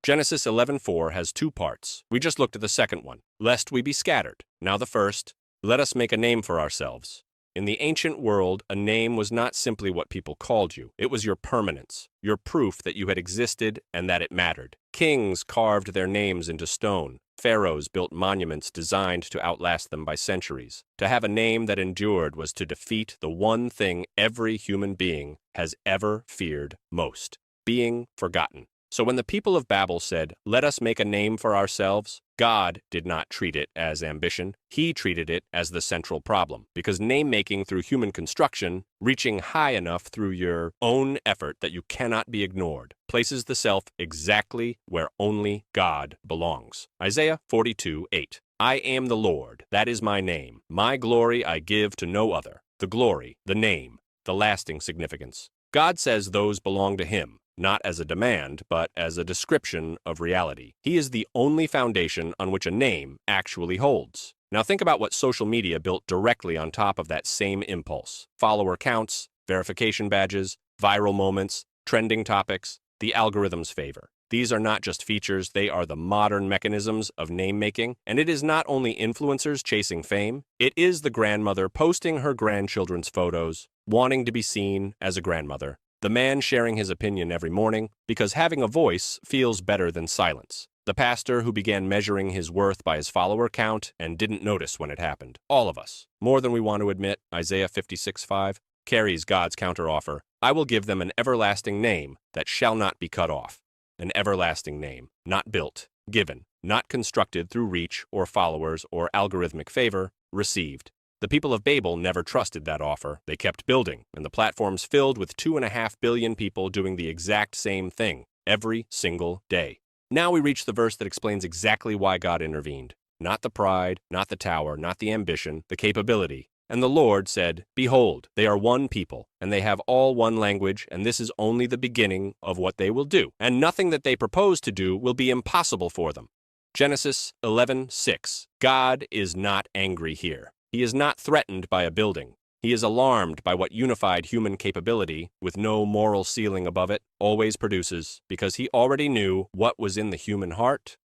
Genesis 11:4 has two parts. We just looked at the second one, lest we be scattered. Now the first, let us make a name for ourselves. In the ancient world, a name was not simply what people called you. It was your permanence, your proof that you had existed and that it mattered. Kings carved their names into stone. Pharaohs built monuments designed to outlast them by centuries. To have a name that endured was to defeat the one thing every human being has ever feared most: being forgotten. So when the people of Babel said, "Let us make a name for ourselves," God did not treat it as ambition. He treated it as the central problem, because name-making through human construction, reaching high enough through your own effort that you cannot be ignored, places the self exactly where only God belongs. Isaiah 42:8. I am the Lord, that is my name. My glory I give to no other. The glory, the name, the lasting significance. God says those belong to Him, not as a demand, but as a description of reality. He is the only foundation on which a name actually holds. Now think about what social media built directly on top of that same impulse. Follower counts, verification badges, viral moments, trending topics, the algorithm's favor. These are not just features, they are the modern mechanisms of name-making, and it is not only influencers chasing fame, it is the grandmother posting her grandchildren's photos, wanting to be seen as a grandmother. The man sharing his opinion every morning because having a voice feels better than silence. The pastor who began measuring his worth by his follower count and didn't notice when it happened. All of us, more than we want to admit, Isaiah 56:5, carries God's counteroffer. I will give them an everlasting name that shall not be cut off. An everlasting name, not built, given, not constructed through reach or followers or algorithmic favor, received. The people of Babel never trusted that offer. They kept building, and the platforms filled with 2.5 billion people doing the exact same thing every single day. Now we reach the verse that explains exactly why God intervened. Not the pride, not the tower, not the ambition, the capability. And the Lord said, "Behold, they are one people, and they have all one language, and this is only the beginning of what they will do. And nothing that they propose to do will be impossible for them." Genesis 11:6. God is not angry here. He is not threatened by a building. He is alarmed by what unified human capability, with no moral ceiling above it, always produces, because he already knew what was in the human heart